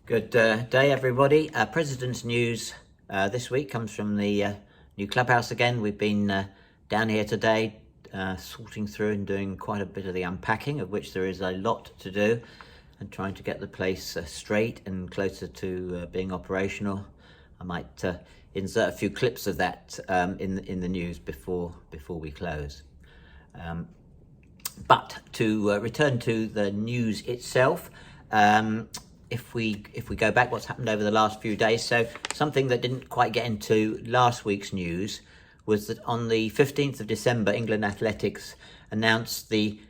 Good day, everybody. President's news this week comes from the new clubhouse again. We've been down here today sorting through and doing quite a bit of the unpacking, of which there is a lot to do, and trying to get the place straight and closer to being operational. I might insert a few clips of that in the news before we close. But to return to the news itself, if we go back, what's happened over the last few days. So something that didn't quite get into last week's news was that on the 15th of December, England Athletics announced the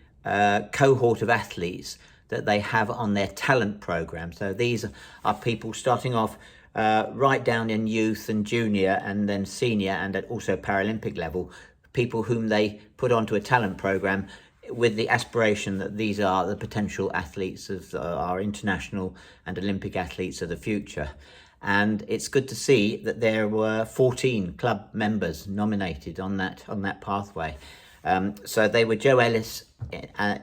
cohort of athletes that they have on their talent programme. So these are people starting off right down in youth and junior and then senior and at also Paralympic level, people whom they put onto a talent programme with the aspiration that these are the potential athletes of our international and Olympic athletes of the future. And it's good to see that there were 14 club members nominated on that pathway. So they were Joe Ellis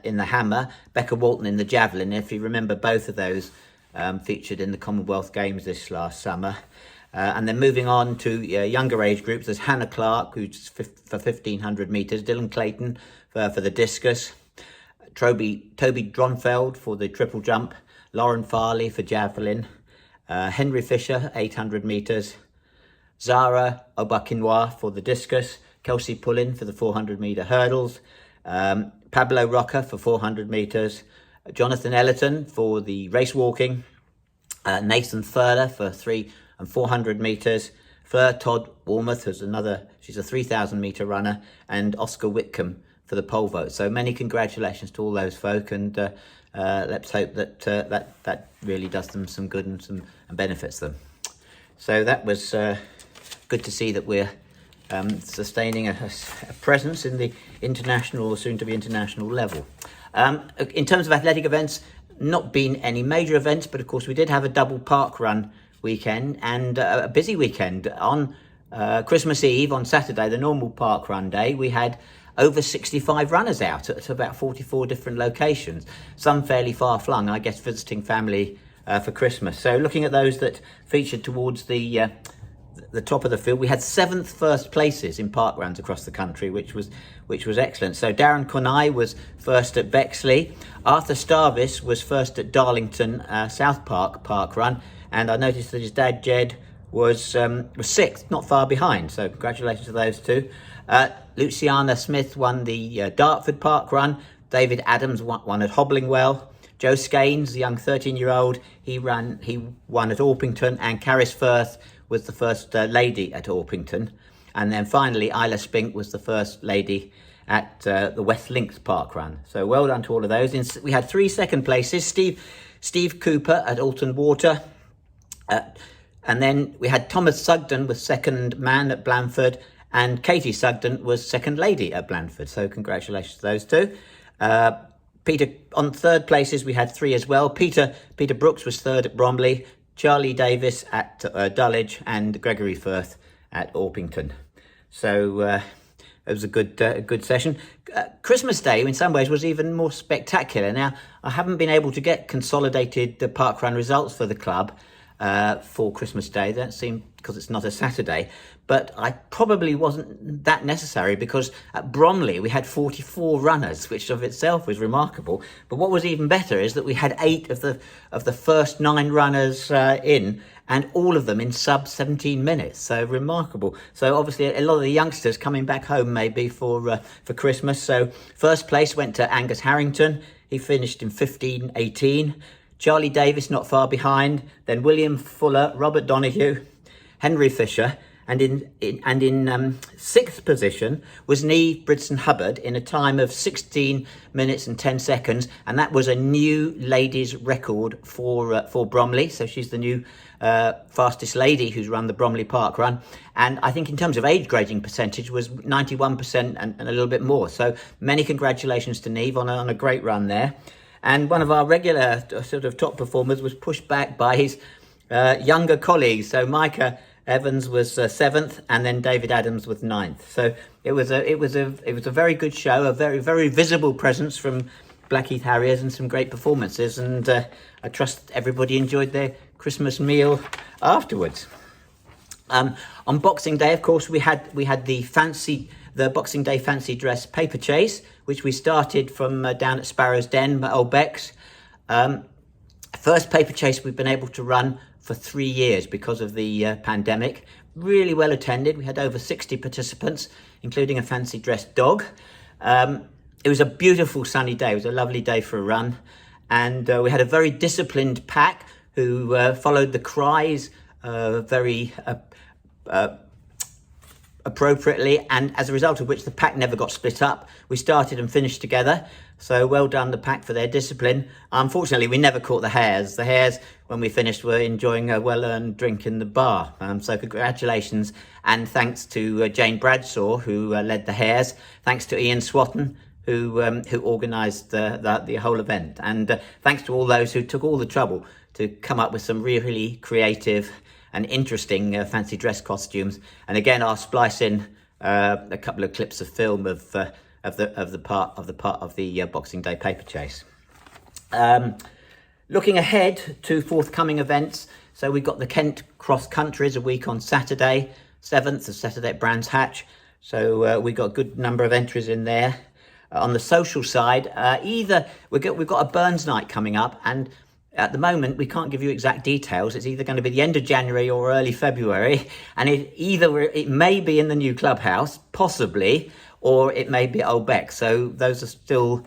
in the hammer, Becca Walton in the javelin. If you remember, both of those featured in the Commonwealth Games this last summer. And then moving on to younger age groups, there's Hannah Clark, who's for 1,500 metres, Dylan Clayton for the discus, Toby Dronfeld for the triple jump, Lauren Farley for javelin, Henry Fisher, 800 metres, Zara Obakinwa for the discus, Kelsey Pullin for the 400 metre hurdles, Pablo Roca for 400 metres, Jonathan Ellerton for the race walking, Nathan Furler for 300 and 400 metres, Fleur Todd Warmouth is she's a 3,000 metre runner, and Oscar Whitcomb for the pole vault. So many congratulations to all those folk, and let's hope that that really does them some good and benefits them. So that was good to see that we're sustaining a presence in the international or soon to be international level. In terms of athletic events, not been any major events, but of course we did have a double park run weekend and a busy weekend. On Christmas Eve, on Saturday, the normal park run day, we had over 65 runners out at about 44 different locations, some fairly far flung, I guess visiting family for Christmas. So looking at those that featured towards the top of the field, we had 7th first places in park runs across the country, which was excellent. So Darren Conai was first at Bexley, Arthur Starvis was first at Darlington South Park run, and I noticed that his dad Jed was 6th, not far behind. So congratulations to those two. Luciana Smith won the Dartford Park run. David Adams won at Hoblingwell. Joe Scaines, the young 13-year-old, he won at Orpington, and Caris Firth was the first lady at Orpington. And then finally, Isla Spink was the first lady at the West Links Park run. So well done to all of those. We had 3 second places. Steve Cooper at Alton Water. And then we had Thomas Sugden was second man at Blandford, and Katie Sugden was second lady at Blandford. So congratulations to those two. Peter, on third places, we had 3 as well. Peter Brooks was third at Bromley, Charlie Davis at Dulwich, and Gregory Firth at Orpington. So it was a good session. Christmas Day, in some ways, was even more spectacular. Now, I haven't been able to get consolidated parkrun results for the club for Christmas Day. That seemed because it's not a Saturday, but I probably wasn't that necessary, because at Bromley we had 44 runners, which of itself was remarkable. But what was even better is that we had 8 of the first 9 runners in, and all of them in sub 17 minutes. So remarkable. So obviously a lot of the youngsters coming back home maybe for Christmas. So first place went to Angus Harrington. He finished in 15:18. Charlie Davis not far behind, then William Fuller, Robert Donoghue, Henry Fisher, and in 6th position was Neve Bridson Hubbard in a time of 16 minutes and 10 seconds, and that was a new ladies' record for Bromley. So she's the new fastest lady who's run the Bromley Park Run, and I think in terms of age grading percentage was 91% and a little bit more. So many congratulations to Neve on a great run there. And one of our regular sort of top performers was pushed back by his younger colleagues. So Micah Evans was 7th, and then David Adams was 9th. So it was a very good show, a very, very visible presence from Blackheath Harriers, and some great performances. And I trust everybody enjoyed their Christmas meal afterwards. On Boxing Day, of course, we had the Boxing Day fancy dress Paperchase, which we started from down at Sparrow's Den, Old Beck's. First Paperchase we've been able to run for 3 years because of the pandemic. Really well attended. We had over 60 participants, including a fancy dressed dog. It was a beautiful sunny day. It was a lovely day for a run. And we had a very disciplined pack who followed the cries very appropriately, and as a result of which the pack never got split up. We started and finished together, so well done the pack for their discipline. Unfortunately, we never caught the hares. The hares, when we finished, were enjoying a well-earned drink in the bar. So congratulations, and thanks to Jane Bradshaw, who led the hares. Thanks to Ian Swatton, who organised the whole event, and thanks to all those who took all the trouble to come up with some really creative and interesting fancy dress costumes. And again, I'll splice in a couple of clips of film of the part of the Boxing Day Paperchase. Looking ahead to forthcoming events, so we've got the Kent Cross Countries a week on Saturday, 7th of Saturday at Brands Hatch. So we've got a good number of entries in there. On the social side, we've got a Burns night coming up, and at the moment, we can't give you exact details. It's either going to be the end of January or early February, and it may be in the new clubhouse, possibly, or it may be at Old Beck. So those are still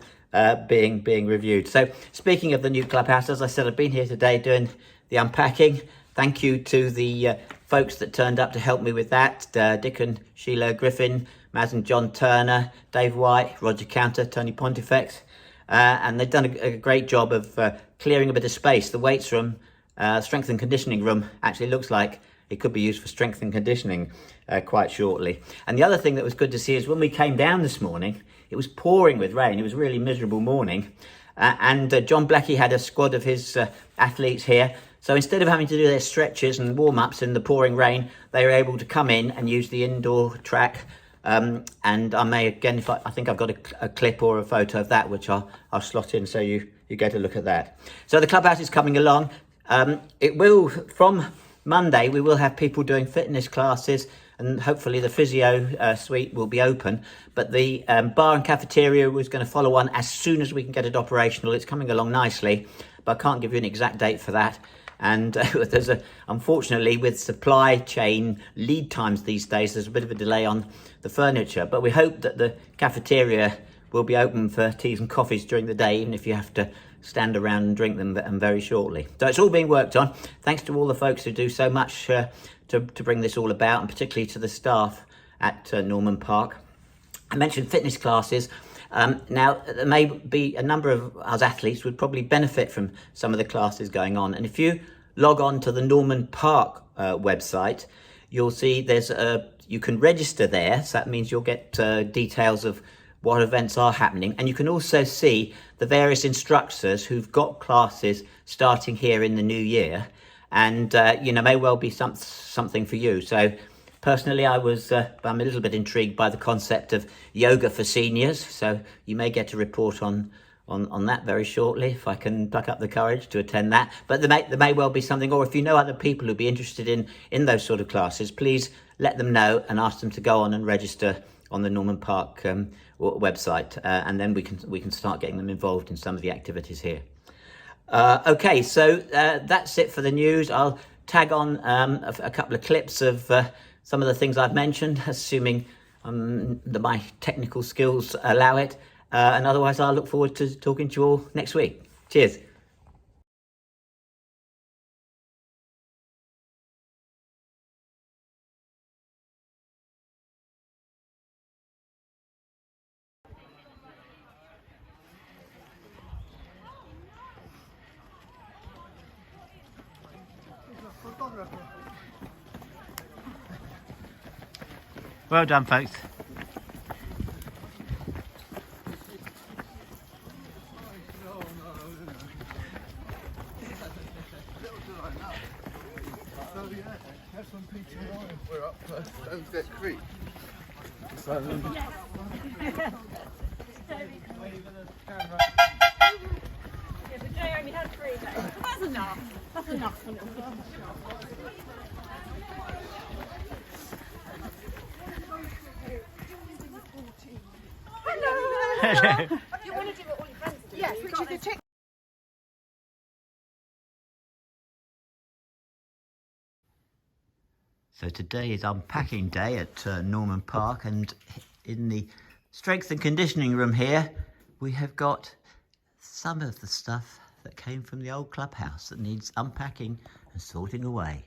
being reviewed. So speaking of the new clubhouse, as I said, I've been here today doing the unpacking. Thank you to the folks that turned up to help me with that. Dick and Sheila Griffin, Maz and John Turner, Dave White, Roger Counter, Tony Pontifex. And they've done a great job of clearing a bit of space. The weights room, strength and conditioning room, actually looks like it could be used for strength and conditioning quite shortly. And the other thing that was good to see is when we came down this morning, it was pouring with rain. It was a really miserable morning. And John Blackie had a squad of his athletes here. So instead of having to do their stretches and warm-ups in the pouring rain, they were able to come in and use the indoor track. And I may, again, I think I've got a clip or a photo of that, which I'll slot in so you get a look at that. So the clubhouse is coming along. It will, from Monday, we will have people doing fitness classes, and hopefully the physio suite will be open. But the bar and cafeteria was going to follow on as soon as we can get it operational. It's coming along nicely, but I can't give you an exact date for that. And unfortunately, with supply chain lead times these days, there's a bit of a delay on the furniture. But we hope that the cafeteria will be open for teas and coffees during the day, even if you have to stand around and drink them very shortly. So it's all being worked on. Thanks to all the folks who do so much to bring this all about, and particularly to the staff at Norman Park. I mentioned fitness classes. Now, there may be a number of us athletes would probably benefit from some of the classes going on. And if you log on to the Norman Park website, you'll see you can register there. So that means you'll get details of what events are happening. And you can also see the various instructors who've got classes starting here in the new year. And, may well be something for you. So personally, I'm a little bit intrigued by the concept of yoga for seniors. So you may get a report on that very shortly, if I can pluck up the courage to attend that. But there may well be something, or if you know other people who'd be interested in those sort of classes, please let them know and ask them to go on and register on the Norman Park website, and then we can start getting them involved in some of the activities here. Okay, so that's it for the news. I'll tag on a couple of clips of some of the things I've mentioned, assuming that my technical skills allow it. And otherwise, I'll look forward to talking to you all next week. Cheers. Well done, folks. We're up Stoneset Creek. So, Yeah, but Jay only had 3 days. That's enough. That's enough for little girl. Hello. You want to do what all your friends do? Yes, which is a check. So today is unpacking day at Norman Park, and in the strength and conditioning room here we have got some of the stuff that came from the old clubhouse that needs unpacking and sorting away.